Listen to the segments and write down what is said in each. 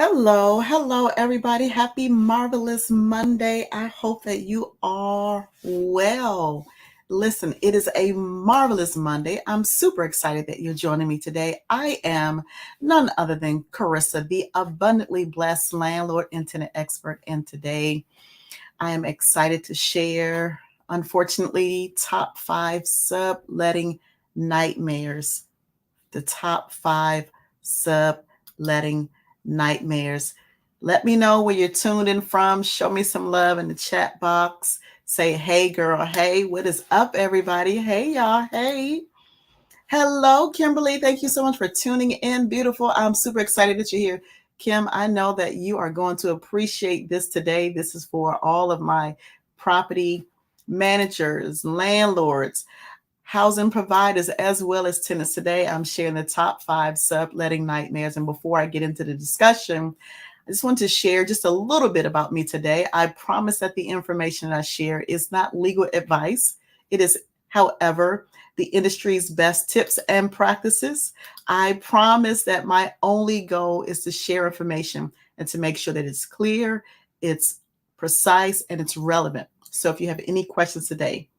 Hello, everybody. Happy marvelous Monday. I hope that you are well. Listen, it is a marvelous Monday. I'm super excited that you're joining me today. I am none other than Carissa, the abundantly blessed landlord and tenant expert. And today I am excited to share, unfortunately, top five subletting nightmares. The top five subletting nightmares. Let me know where you're tuned in from. Show me some love in the chat box. Say, hey, girl. Hey, what is up, everybody? Hey, y'all. Hey. Hello, Kimberly. Thank you so much for tuning in. Beautiful. I'm super excited that you're here. Kim, I know that you are going to appreciate this today. This is for all of my property managers, landlords, housing providers, as well as tenants. Today, I'm sharing the top five subletting nightmares. And before I get into the discussion, I just want to share just a little bit about me today. I promise that the information I share is not legal advice. It is, however, the industry's best tips and practices. I promise that my only goal is to share information and to make sure that it's clear, it's precise, and it's relevant. So if you have any questions today,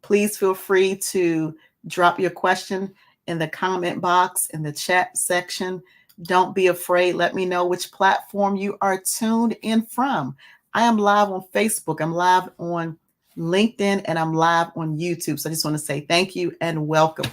please feel free to drop your question in the comment box in the chat section. Don't be afraid. Let me know which platform you are tuned in from. I am live on Facebook. I'm live on LinkedIn, and I'm live on YouTube. So I just want to say thank you and welcome.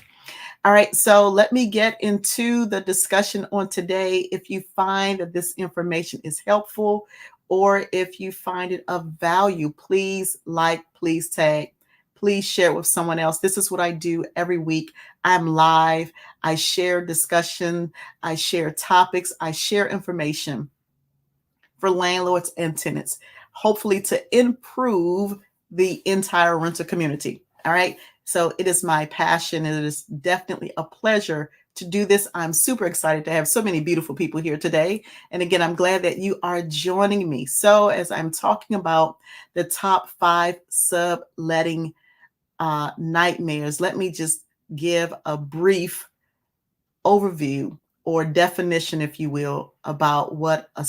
All right, so let me get into the discussion on today. If you find that this information is helpful, or if you find it of value, please like, please tag, please share it with someone else. This is what I do every week. I'm live. I share discussion. I share topics. I share information for landlords and tenants, hopefully to improve the entire rental community. All right. So it is my passion. It is definitely a pleasure to do this. I'm super excited to have so many beautiful people here today. And again, I'm glad that you are joining me. So as I'm talking about the top five subletting nightmares, let me just give a brief overview or definition, if you will, about what a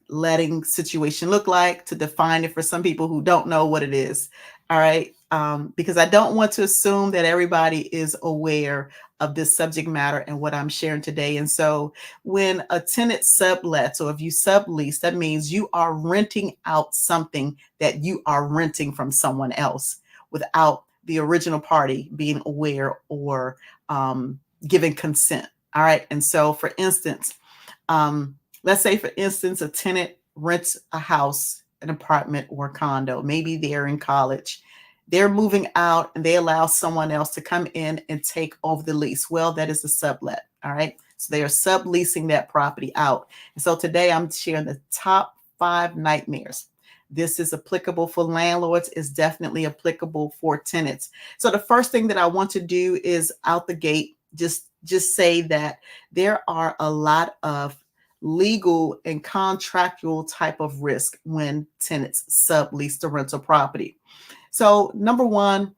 subletting situation look like, to define it for some people who don't know what it is. All right. Because I don't want to assume that everybody is aware of this subject matter and what I'm sharing today. And so when a tenant sublets, or if you sublease, that means you are renting out something that you are renting from someone else without the original party being aware or giving consent. All right. And so for instance, let's say, for instance, a tenant rents a house, an apartment, or a condo. Maybe they're in college. They're moving out and they allow someone else to come in and take over the lease. Well, that is a sublet. All right. So they are subleasing that property out. And so today I'm sharing the top five nightmares. This is applicable for landlords, is definitely applicable for tenants. So the first thing that I want to do is out the gate, just say that there are a lot of legal and contractual type of risk when tenants sublease the rental property. So number one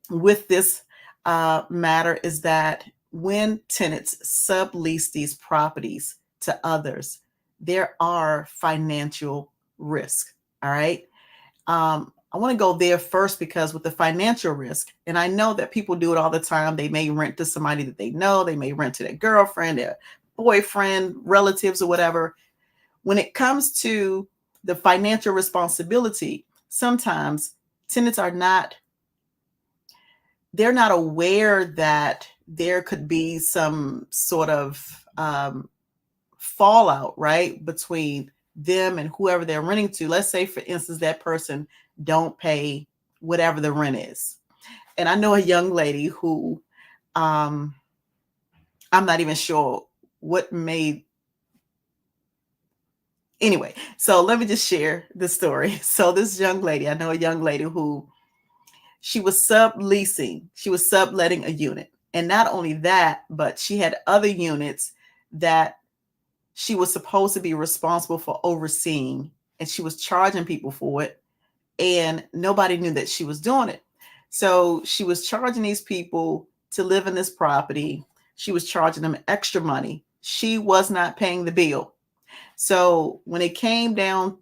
with this matter is that when tenants sublease these properties to others, there are financial risks. All right. I want to go there first because with the financial risk, and I know that people do it all the time. They may rent to somebody that they know. They may rent to their girlfriend, their boyfriend, relatives, or whatever. When it comes to the financial responsibility, sometimes tenants they're not aware that there could be some sort of fallout, right, between them and whoever they're renting to. Let's say, for instance, that person don't pay whatever the rent is. And I know a young lady who I'm not even sure what made. Anyway, so let me just share the story. So this young lady, I know a young lady who she was subletting a unit. And not only that, but she had other units that she was supposed to be responsible for overseeing, and she was charging people for it, and nobody knew that she was doing it. So she was charging these people to live in this property. She was charging them extra money she was not paying the bill. So when it came down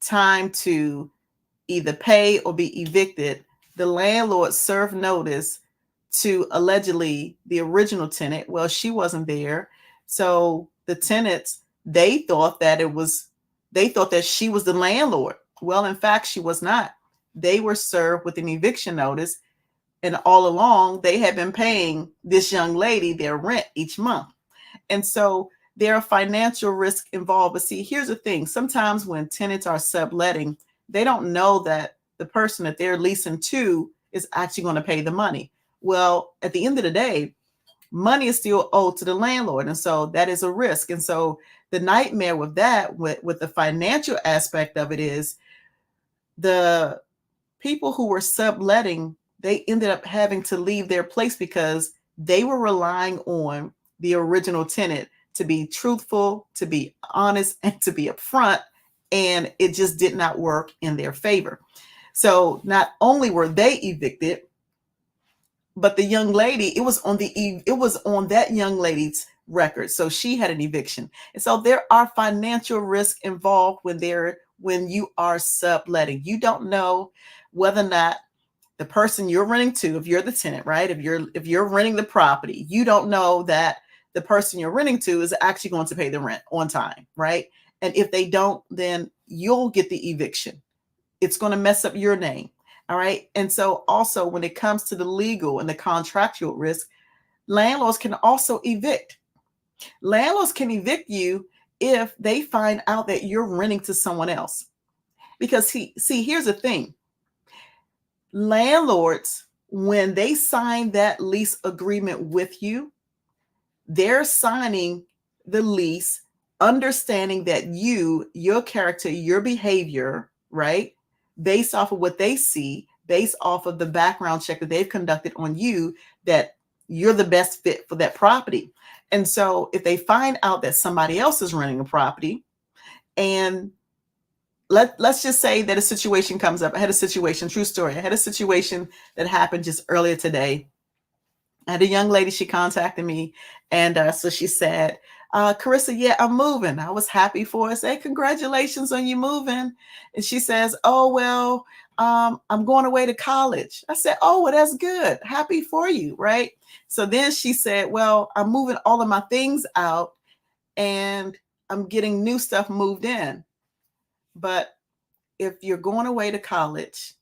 time to either pay or be evicted, the landlord served notice to allegedly the original tenant. Well, she wasn't there. So the tenants, they thought that she was the landlord. Well, in fact, she was not. They were served with an eviction notice. And all along, they had been paying this young lady their rent each month. And so there are financial risks involved. But see, here's the thing. Sometimes when tenants are subletting, they don't know that the person that they're leasing to is actually going to pay the money. Well, at the end of the day, money is still owed to the landlord. And so that is a risk. And so the nightmare with that, with the financial aspect of it, is the people who were subletting, they ended up having to leave their place because they were relying on the original tenant to be truthful, to be honest, and to be upfront. And it just did not work in their favor. So not only were they evicted, but the young lady, it was on that young lady's record. So she had an eviction. And so there are financial risks involved when you are subletting. You don't know whether or not the person you're renting to, if you're the tenant, right? If you're renting the property, you don't know that the person you're renting to is actually going to pay the rent on time, right? And if they don't, then you'll get the eviction. It's going to mess up your name. All right. And so also when it comes to the legal and the contractual risk, landlords can also evict. Landlords can evict you if they find out that you're renting to someone else. Because here's the thing. Landlords, when they sign that lease agreement with you, they're signing the lease, understanding that your character, your behavior, right, based off of what they see, based off of the background check that they've conducted on you, that you're the best fit for that property. And so if they find out that somebody else is renting a property, and let's just say that a situation comes up. I had a situation, true story. I had a situation that happened just earlier today. I had a young lady, she contacted me. And so she said, Carissa, yeah, I'm moving. I was happy for her. I said, congratulations on you moving. And she says, oh, well, I'm going away to college. I said, oh, well, that's good. Happy for you, right? So then she said, well, I'm moving all of my things out and I'm getting new stuff moved in. But if you're going away to college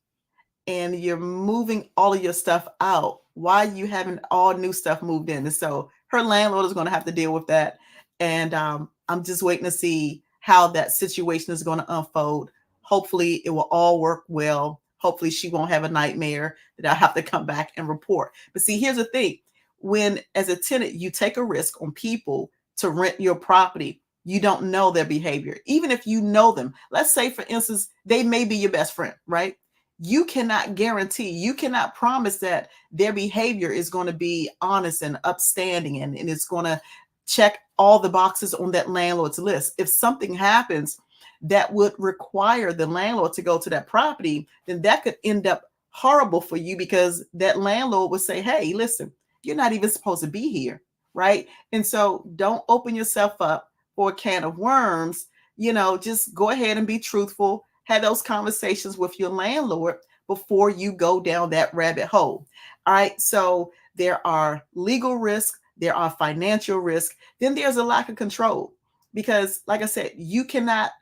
and you're moving all of your stuff out, why you having all new stuff moved in? And so her landlord is going to have to deal with that. And I'm just waiting to see how that situation is going to unfold. Hopefully it will all work well. Hopefully she won't have a nightmare that I have to come back and report. But see, here's the thing. When as a tenant, you take a risk on people to rent your property, you don't know their behavior. Even if you know them, let's say, for instance, they may be your best friend, right? You cannot guarantee, you cannot promise that their behavior is going to be honest and upstanding and it's going to check all the boxes on that landlord's list. If something happens that would require the landlord to go to that property, then that could end up horrible for you because that landlord would say, hey, listen, you're not even supposed to be here, right? And so don't open yourself up for a can of worms. Just go ahead and be truthful. Have those conversations with your landlord before you go down that rabbit hole. All right. So there are legal risks. There are financial risks. Then there's a lack of control because, like I said, you cannot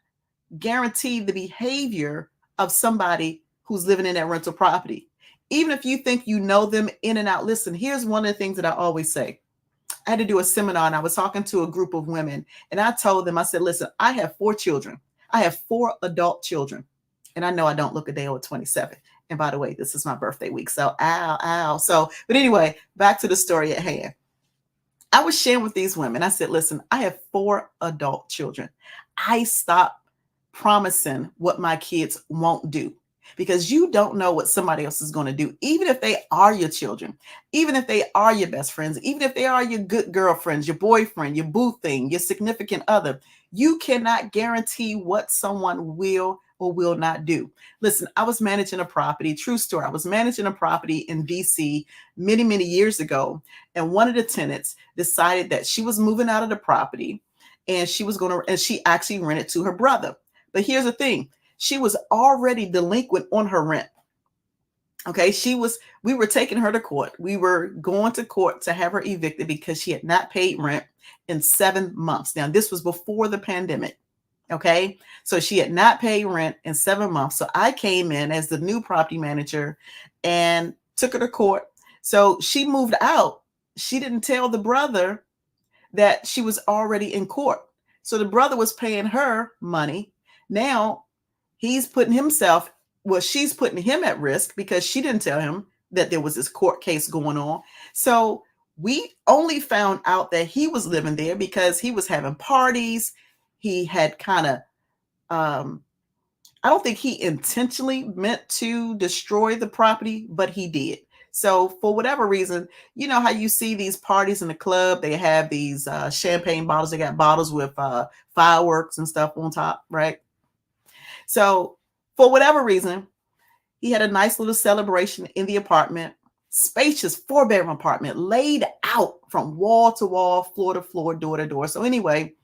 guarantee the behavior of somebody who's living in that rental property. Even if you think you know them in and out. Listen, here's one of the things that I always say. I had to do a seminar and I was talking to a group of women and I told them, I said, listen, I have 4 children. I have 4 adult children. And I know I don't look a day over 27. And by the way, this is my birthday week. So, ow. So, but anyway, back to the story at hand. I was sharing with these women. I said, listen, I have 4 adult children. I stopped promising what my kids won't do because you don't know what somebody else is going to do. Even if they are your children, even if they are your best friends, even if they are your good girlfriends, your boyfriend, your boo thing, your significant other, you cannot guarantee what someone will or will not do. Listen, I was managing a property, true story. I was managing a property in DC many, many years ago. And one of the tenants decided that she was moving out of the property and she was going to, and she actually rented to her brother. But here's the thing, she was already delinquent on her rent. Okay, we were taking her to court. We were going to court to have her evicted because she had not paid rent in 7 months. Now, this was before the pandemic. Okay, so she had not paid rent in 7 months. So I came in as the new property manager and took her to court. So she moved out. She didn't tell the brother that she was already in court. So the brother was paying her money. Now he's putting himself, well, she's putting him at risk because she didn't tell him that there was this court case going on. So we only found out that he was living there because he was having parties. He had kind of, I don't think he intentionally meant to destroy the property, but he did. So for whatever reason, you know how you see these parties in the club, they have these champagne bottles. They got bottles with fireworks and stuff on top, right? So for whatever reason, he had a nice little celebration in the apartment, spacious 4-bedroom apartment, laid out from wall to wall, floor to floor, door to door. So anyway,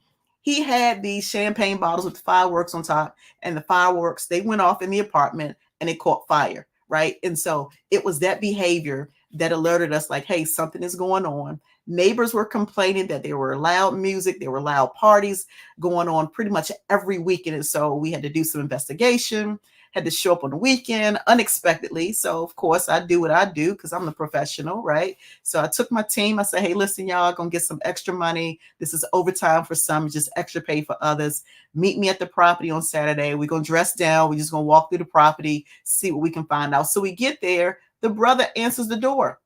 he had these champagne bottles with fireworks on top, and the fireworks, they went off in the apartment and it caught fire, right? And so it was that behavior that alerted us like, hey, something is going on. Neighbors were complaining that there were loud music, there were loud parties going on pretty much every weekend. And so we had to do some investigation, had to show up on the weekend unexpectedly. So of course I do what I do because I'm the professional, right? So I took my team. I said, hey, listen, y'all gonna get some extra money. This is overtime for some, just extra pay for others. Meet me at the property on Saturday. We're gonna dress down. We're just gonna walk through the property, see what we can find out. So we get there. The brother answers the door.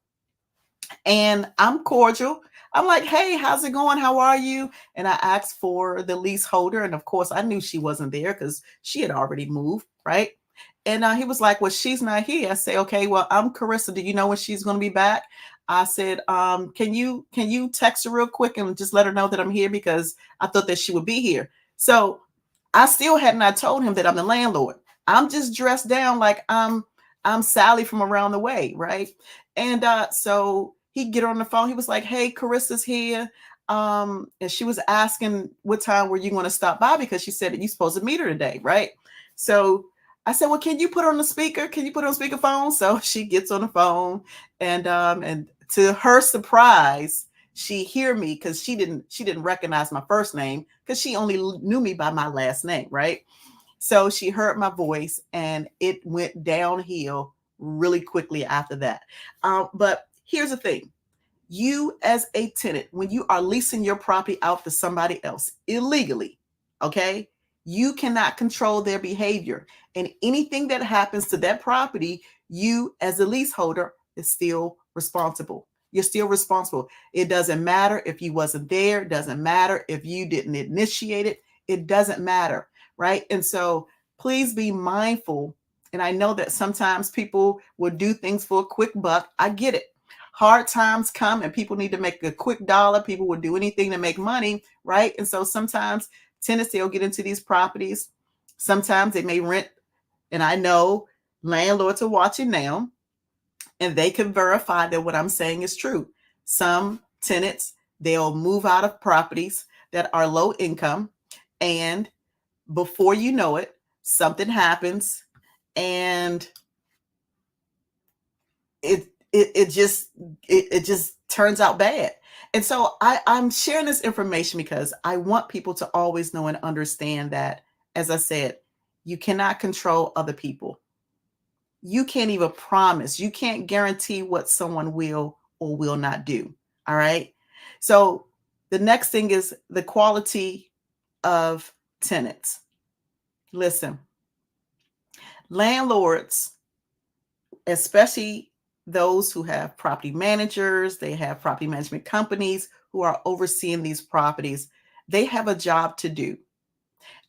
And I'm cordial. I'm like, hey, how's it going? How are you? And I asked for the leaseholder. And of course, I knew she wasn't there because she had already moved, right? And he was like, well, she's not here. I say, okay, well, I'm Carissa. Do you know when she's going to be back? I said, can you text her real quick and just let her know that I'm here because I thought that she would be here. So I still had not told him that I'm the landlord. I'm just dressed down like I'm Sally from around the way, right? And so he get on the phone. He was like, hey, Carissa's here. And she was asking what time were you going to stop by because she said that you're supposed to meet her today, right? So I said, well, can you put her on the speaker? Can you put her on speakerphone? So she gets on the phone and to her surprise, she hear me because she didn't recognize my first name because she only knew me by my last name, right? So she heard my voice and it went downhill really quickly after that. But here's the thing. You as a tenant, when you are leasing your property out to somebody else illegally, okay, you cannot control their behavior. And anything that happens to that property, you as a leaseholder is still responsible. You're still responsible. It doesn't matter if you wasn't there. It doesn't matter if you didn't initiate it. It doesn't matter, right? And so please be mindful. And I know that sometimes people will do things for a quick buck. I get it. Hard times come and people need to make a quick dollar. People will do anything to make money, right? And so sometimes tenants, they'll get into these properties. Sometimes they may rent. And I know landlords are watching now and they can verify that what I'm saying is true. Some tenants, they'll move out of properties that are low income. And before you know it, something happens and it just turns out bad. And so I'm sharing this information because I want people to always know and understand that, as I said, you cannot control other people. You can't even promise. You can't guarantee what someone will or will not do. All right. So the next thing is the quality of tenants. Listen, landlords, especially those who have property managers, they have property management companies who are overseeing these properties, they have a job to do.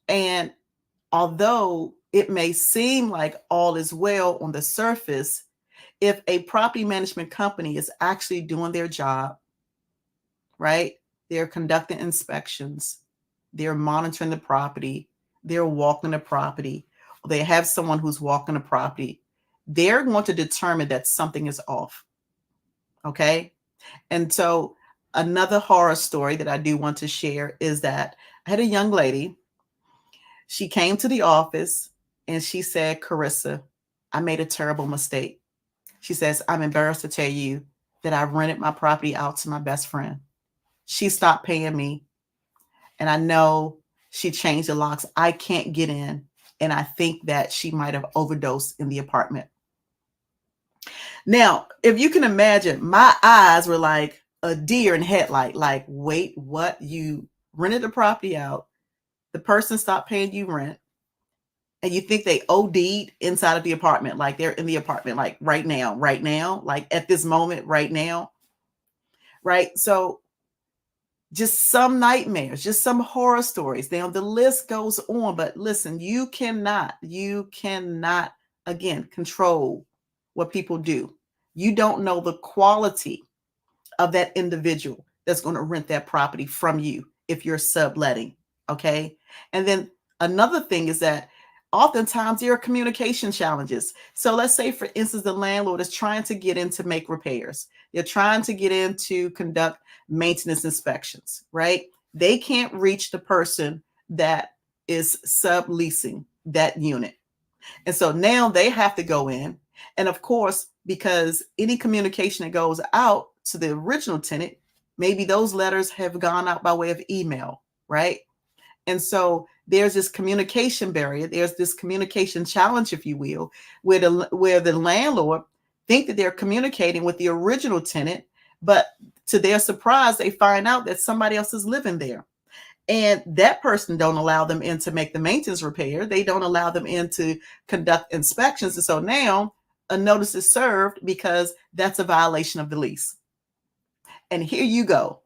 And although it may seem like all is well on the surface, if a property management company is actually doing their job, right? They're conducting inspections, they're monitoring the property, they're walking the property. they have someone who's walking the property, they're going to determine that something is off. Okay. And so another horror story that I do want to share is that I had a young lady. She came to the office and she said, Carissa, I made a terrible mistake. She says, I'm embarrassed to tell you that I rented my property out to my best friend. She stopped paying me. And I know she changed the locks. I can't get in. And I think that she might have overdosed in the apartment. Now, if you can imagine, my eyes were like a deer in headlight. Like, wait, what? You rented the property out. The person stopped paying you rent. And you think they OD'd inside of the apartment. Like they're in the apartment, like right now, like at this moment, right now. Right. So just some nightmares, just some horror stories. Now the list goes on, but listen, you cannot, again, control what people do. You don't know the quality of that individual that's going to rent that property from you if you're subletting. Okay. And then another thing is that oftentimes there are communication challenges. So let's say, for instance, the landlord is trying to get in to make repairs. They're trying to get in to conduct maintenance inspections, right? They can't reach the person that is subleasing that unit. And so now they have to go in. And of course, because any communication that goes out to the original tenant, maybe those letters have gone out by way of email, right? And so there's this communication barrier. There's this communication challenge, if you will, where the landlord think that they're communicating with the original tenant, but to their surprise, they find out that somebody else is living there. And that person don't allow them in to make the maintenance repair. They don't allow them in to conduct inspections. And so now a notice is served because that's a violation of the lease. And here you go.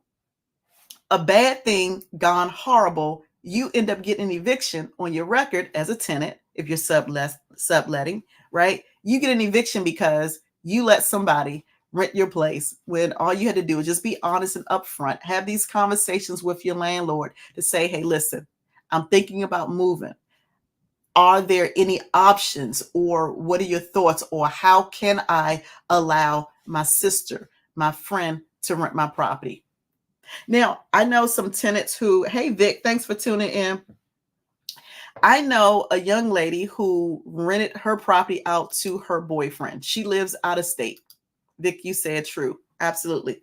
A bad thing gone horrible. You end up getting an eviction on your record as a tenant if you're subletting, right? You get an eviction because you let somebody rent your place when all you had to do is just be honest and upfront. Have these conversations with your landlord to say, hey, listen, I'm thinking about moving. Are there any options, or what are your thoughts, or how can I allow my sister, my friend to rent my property? Now, I know some tenants who, hey, Vic, thanks for tuning in. I know a young lady who rented her property out to her boyfriend. She lives out of state. Vic, you said true. Absolutely.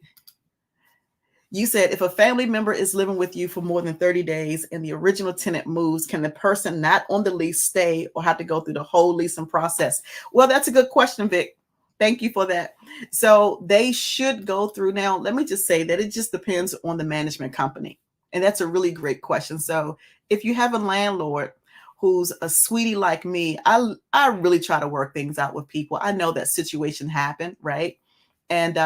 You said if a family member is living with you for more than 30 days and the original tenant moves, can the person not on the lease stay or have to go through the whole leasing process? Well, that's a good question, Vic. Thank you for that. So they should go through. Now, let me just say that it just depends on the management company. And that's a really great question. So if you have a landlord who's a sweetie like me, I really try to work things out with people. I know that situation happened, right? And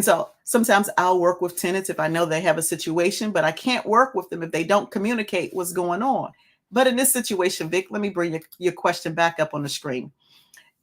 so sometimes I'll work with tenants if I know they have a situation, but I can't work with them if they don't communicate what's going on. But in this situation, Vic, let me bring your question back up on the screen.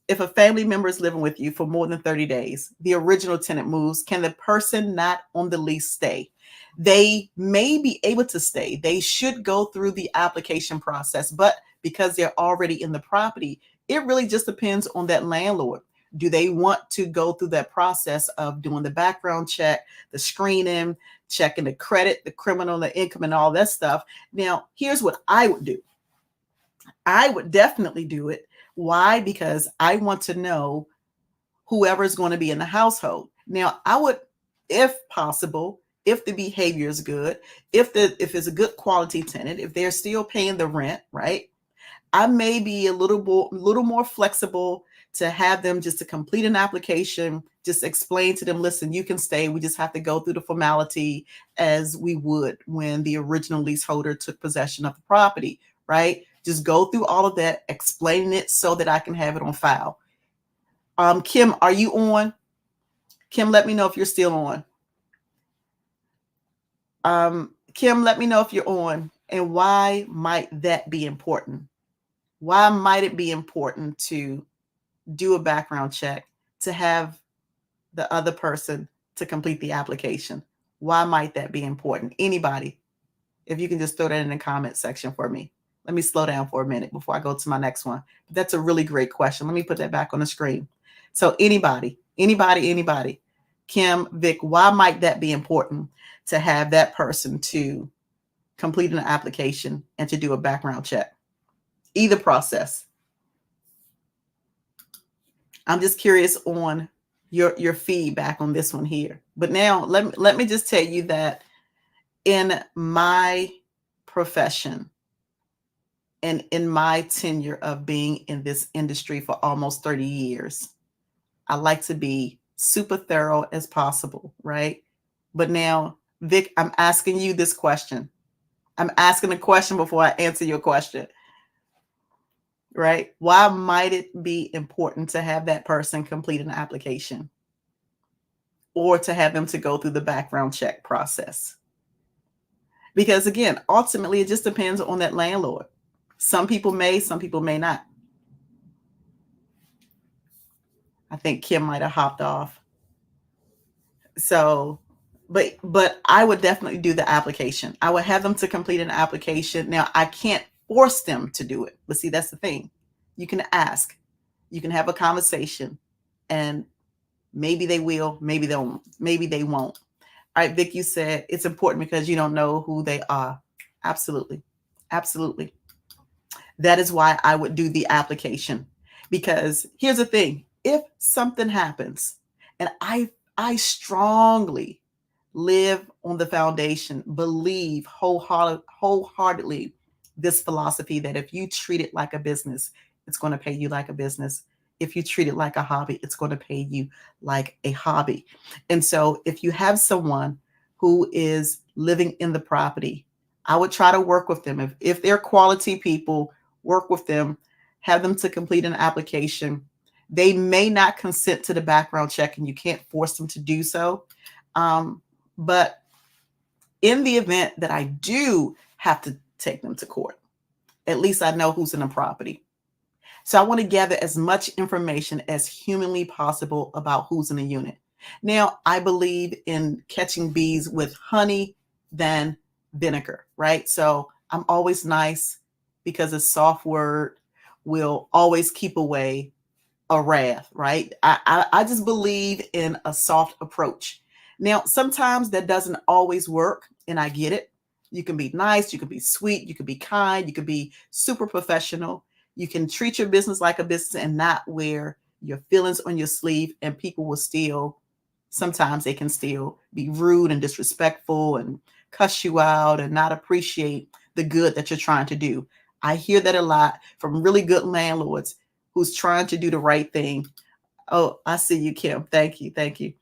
If a family member is living with you for more than 30 days, the original tenant moves, can the person not on the lease stay? They may be able to stay. They should go through the application process, but because they're already in the property, it really just depends on that landlord. Do they want to go through that process of doing the background check, the screening, checking the credit, the criminal, the income, and all that stuff? Now, here's what I would do. I would definitely do it. Why? Because I want to know whoever's going to be in the household. Now, I would, if possible, if the behavior is good, if it's a good quality tenant, if they're still paying the rent, right? I may be a little more flexible to have them just to complete an application, just explain to them, listen, you can stay. We just have to go through the formality as we would when the original leaseholder took possession of the property, right? Just go through all of that, explaining it so that I can have it on file. Kim, are you on? Kim, let me know if you're still on. Kim, let me know if you're on. And why might that be important? Why might it be important to do a background check, to have the other person to complete the application? Why might that be important? Anybody, if you can just throw that in the comment section for me. Let me slow down for a minute before I go to my next one. That's a really great question. Let me put that back on the screen. So anybody, Kim, Vic, why might that be important to have that person to complete an application and to do a background check? Either process. I'm just curious on your feedback on this one here. But now let me just tell you that in my profession and in my tenure of being in this industry for almost 30 years, I like to be super thorough as possible, right? But now, Vic, I'm asking you this question. I'm asking a question before I answer your question, right? Why might it be important to have that person complete an application or to have them to go through the background check process? Because again, ultimately, it just depends on that landlord. Some people may, some people may not. I think Kim might have hopped off. So, but I would definitely do the application. I would have them to complete an application. Now, I can't force them to do it. But see, that's the thing. You can ask. You can have a conversation, and maybe they will, maybe they won't. Maybe they won't. All right, Vic, you said it's important because you don't know who they are. Absolutely. Absolutely. That is why I would do the application. Because here's the thing, if something happens, and I strongly live on the foundation, believe wholeheartedly this philosophy that if you treat it like a business, it's going to pay you like a business. If you treat it like a hobby, it's going to pay you like a hobby. And so if you have someone who is living in the property, I would try to work with them. If they're quality people, work with them, have them to complete an application. They may not consent to the background check and you can't force them to do so. But in the event that I do have to take them to court, at least I know who's in the property. So I want to gather as much information as humanly possible about who's in the unit. Now, I believe in catching bees with honey than vinegar, right? So I'm always nice because a soft word will always keep away a wrath, right? I just believe in a soft approach. Now, sometimes that doesn't always work, and I get it. You can be nice, you can be sweet, you can be kind, you can be super professional. You can treat your business like a business and not wear your feelings on your sleeve, and people will still, sometimes they can still be rude and disrespectful and cuss you out and not appreciate the good that you're trying to do. I hear that a lot from really good landlords who's trying to do the right thing. Oh, I see you, Kim. Thank you. Thank you.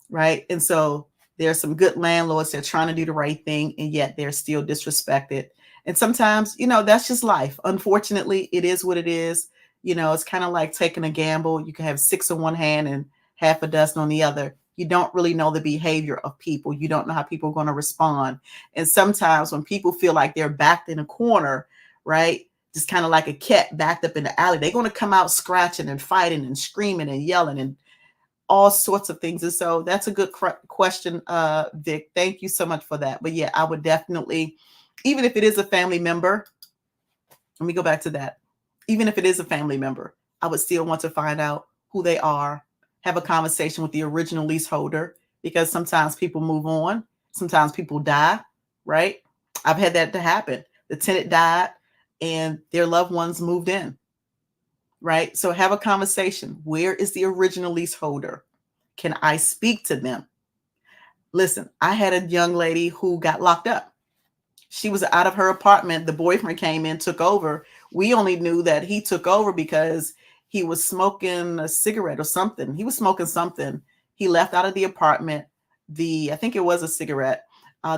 Right. And so there's some good landlords that are trying to do the right thing, and yet they're still disrespected. And sometimes, that's just life. Unfortunately, it is what it is. It's kind of like taking a gamble. You can have 6 in one hand and half a dozen on the other. You don't really know the behavior of people. You don't know how people are going to respond. And sometimes when people feel like they're backed in a corner, right, just kind of like a cat backed up in the alley, they're going to come out scratching and fighting and screaming and yelling and all sorts of things. And so that's a good question, Vic. Thank you so much for that. But yeah, I would definitely, even if it is a family member, let me go back to that. Even if it is a family member, I would still want to find out who they are, have a conversation with the original leaseholder, because sometimes people move on. Sometimes people die, right? I've had that to happen. The tenant died and their loved ones moved in, right? So have a conversation. Where is the original leaseholder? Can I speak to them? Listen, I had a young lady who got locked up. She was out of her apartment. The boyfriend came in, took over. We only knew that he took over because he was smoking a cigarette or something. He was smoking something. He left out of the apartment. I think it was a cigarette.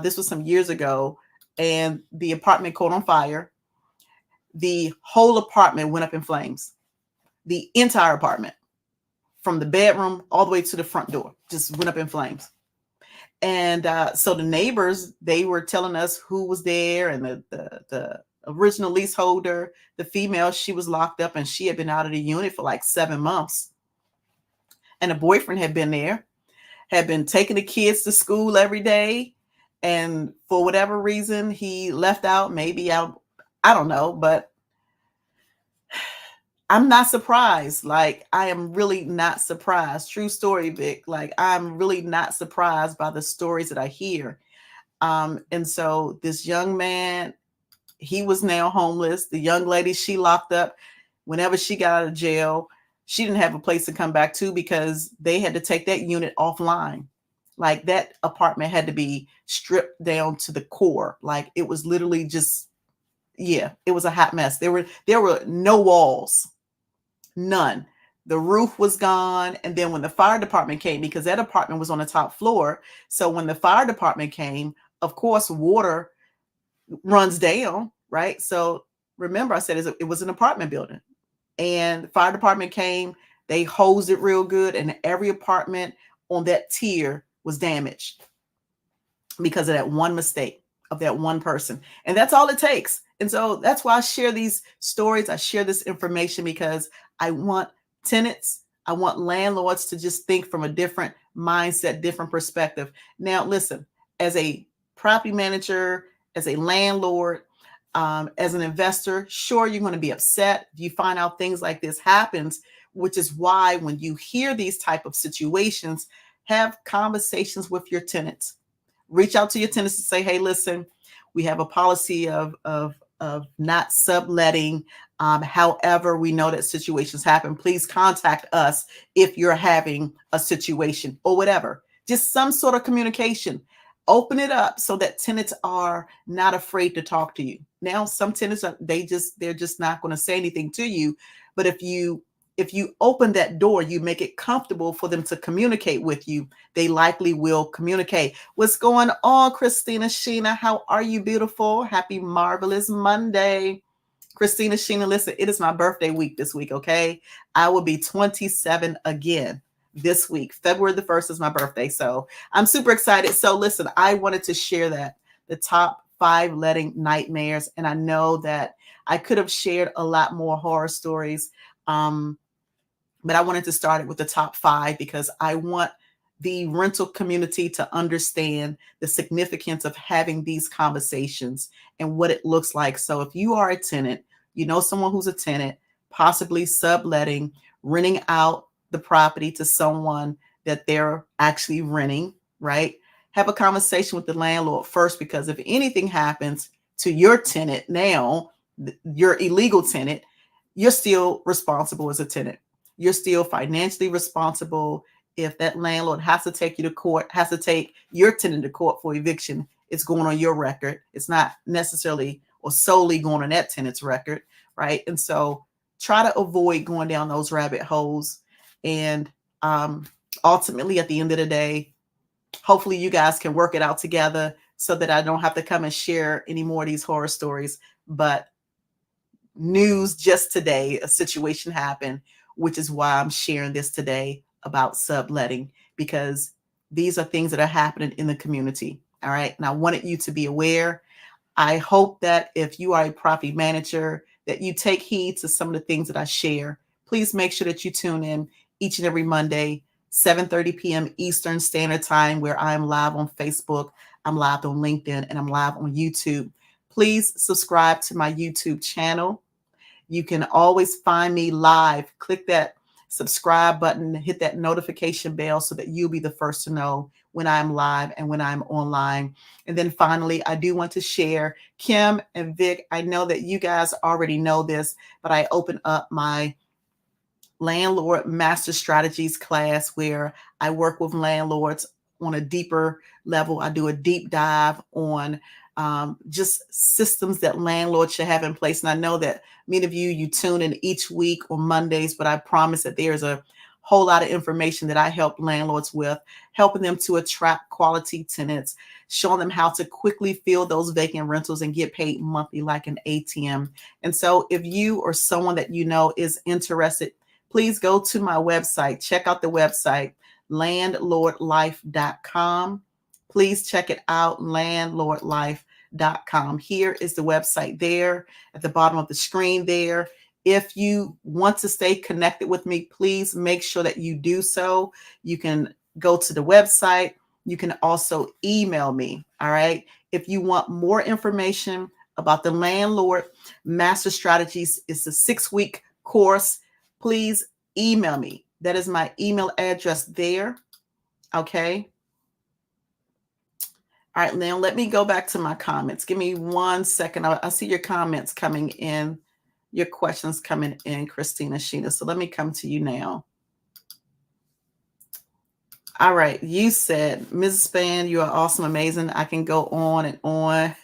This was some years ago. And the apartment caught on fire. The whole apartment went up in flames. The entire apartment, from the bedroom all the way to the front door, just went up in flames. And so the neighbors, they were telling us who was there, and the original leaseholder, the female, she was locked up and she had been out of the unit for like 7 months. And the boyfriend had been there, had been taking the kids to school every day. And for whatever reason, he left out, maybe out I don't know, but I'm not surprised. Like, I am really not surprised. True story, Vic. Like, I'm really not surprised by the stories that I hear. And so this young man, he was now homeless. The young lady, she locked up whenever she got out of jail. She didn't have a place to come back to because they had to take that unit offline. Like, that apartment had to be stripped down to the core. Like, it was literally just, yeah, it was a hot mess. There were no walls, none. The roof was gone. And then when the fire department came, because that apartment was on the top floor, so when the fire department came, of course, water runs down, right? So remember, I said it was an apartment building, and the fire department came. They hosed it real good, and every apartment on that tier was damaged because of that one mistake of that one person. And that's all it takes. And so that's why I share these stories. I share this information because I want tenants, I want landlords to just think from a different mindset, different perspective. Now, listen, as a property manager, as a landlord, as an investor, sure, you're going to be upset if you find out things like this happens, which is why when you hear these type of situations, have conversations with your tenants. Reach out to your tenants and say, hey, listen, we have a policy of not subletting. However, we know that situations happen. Please contact us if you're having a situation or whatever. Just some sort of communication. Open it up so that tenants are not afraid to talk to you. Now, some tenants they're just not going to say anything to you. But if you open that door, you make it comfortable for them to communicate with you, they likely will communicate. What's going on, Christina Sheena? How are you, beautiful? Happy Marvelous Monday. Christina Sheena, listen, it is my birthday week this week, okay? I will be 27 again this week. February the 1st is my birthday, so I'm super excited. So listen, I wanted to share that, the top 5 letting nightmares, and I know that I could have shared a lot more horror stories, but I wanted to start it with the top 5 because I want the rental community to understand the significance of having these conversations and what it looks like. So if you are a tenant, you know someone who's a tenant, possibly subletting, renting out the property to someone that they're actually renting, right? Have a conversation with the landlord first, because if anything happens to your tenant now, your illegal tenant, you're still responsible as a tenant. You're still financially responsible. If that landlord has to take you to court, has to take your tenant to court for eviction, it's going on your record. It's not necessarily or solely going on that tenant's record, right? And so try to avoid going down those rabbit holes. And ultimately, at the end of the day, hopefully you guys can work it out together so that I don't have to come and share any more of these horror stories. But news just today, a situation happened, which is why I'm sharing this today about subletting, because these are things that are happening in the community. All right. And I wanted you to be aware. I hope that if you are a property manager, that you take heed to some of the things that I share. Please make sure that you tune in each and every Monday, 7:30 p.m. Eastern Standard Time, where I'm live on Facebook, I'm live on LinkedIn, and I'm live on YouTube. Please subscribe to my YouTube channel. You can always find me live. Click that subscribe button, hit that notification bell so that you'll be the first to know when I'm live and when I'm online. And then finally, I do want to share, Kim and Vic, I know that you guys already know this, but I opened up my Landlord Master Strategies class where I work with landlords on a deeper level. I do a deep dive on just systems that landlords should have in place. And I know that many of you tune in each week on Mondays, but I promise that there's a whole lot of information that I help landlords with, helping them to attract quality tenants, showing them how to quickly fill those vacant rentals and get paid monthly like an ATM. And so if you or someone that you know is interested, please go to my website. Check out the website, landlordlife.com. Please check it out, landlordlife.com. Here is the website there at the bottom of the screen there. If you want to stay connected with me, please make sure that you do so. You can go to the website. You can also email me. All right. If you want more information about the Landlord Master Strategies. It's a 6-week course. Please email me. That is my email address there. Okay. All right, now let me go back to my comments. Give me 1 second. I see your comments coming in, your questions coming in, Christina Sheena. So let me come to you now. All right, you said, Mrs. Span, you are awesome, amazing. I can go on and on.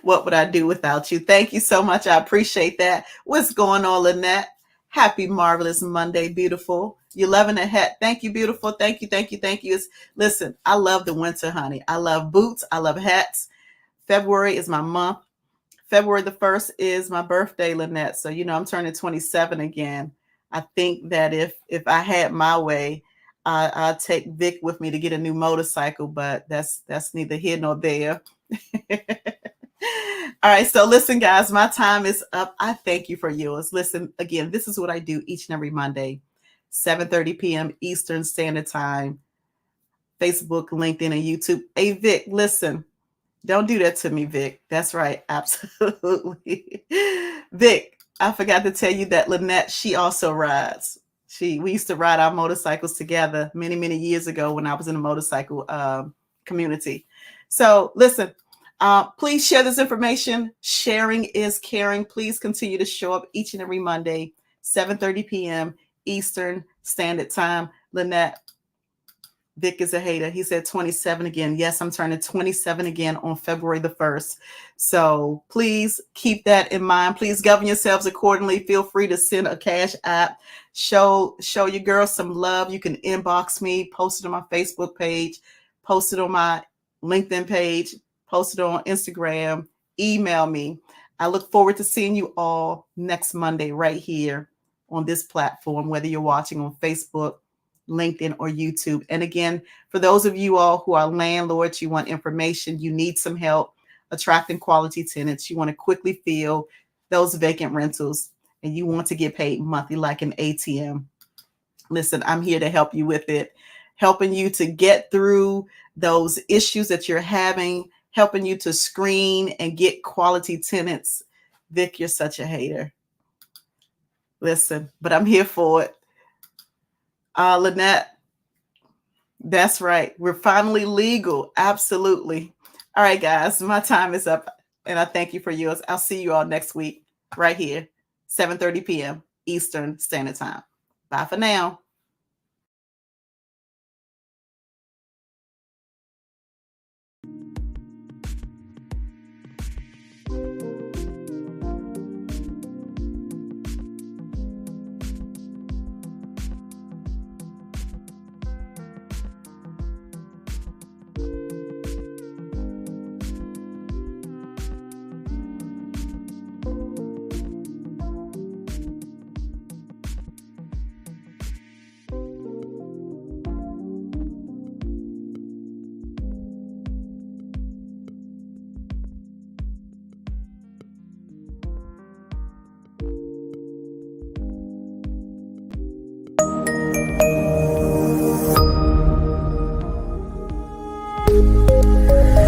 What would I do without you? Thank you so much. I appreciate that. What's going on, Lynette? Happy Marvelous Monday, beautiful. You're loving the hat. Thank you, beautiful. Thank you, thank you, thank you. Listen, I love the winter, honey. I love boots. I love hats. February is my month. February the 1st is my birthday, Lynette. So, I'm turning 27 again. I think that if I had my way, I'd take Vic with me to get a new motorcycle, but that's neither here nor there. All right. So listen, guys, my time is up. I thank you for yours. Listen, again, this is what I do each and every Monday, 7:30 p.m. Eastern Standard Time, Facebook, LinkedIn, and YouTube. Hey, Vic, listen. Don't do that to me, Vic. That's right. Absolutely. Vic, I forgot to tell you that Lynette, she also rides. We used to ride our motorcycles together many, many years ago when I was in the motorcycle community. So listen, please share this information. Sharing is caring. Please continue to show up each and every Monday, 7:30 p.m. Eastern Standard Time. Lynette, Vic is a hater. He said 27 again. Yes, I'm turning 27 again on February the 1st. So please keep that in mind. Please govern yourselves accordingly. Feel free to send a cash app. Show your girl some love. You can inbox me, post it on my Facebook page, post it on my LinkedIn page, post it on Instagram, email me. I look forward to seeing you all next Monday right here on this platform, whether you're watching on Facebook, LinkedIn, or YouTube. And again, for those of you all who are landlords, you want information, you need some help attracting quality tenants, you want to quickly fill those vacant rentals, and you want to get paid monthly like an ATM. Listen, I'm here to help you with it, helping you to get through those issues that you're having, helping you to screen and get quality tenants. Vic, you're such a hater. Listen, but I'm here for it. Lynette, that's right. We're finally legal. Absolutely. All right, guys, my time is up, and I thank you for yours. I'll see you all next week right here, 7:30 p.m. Eastern Standard Time. Bye for now.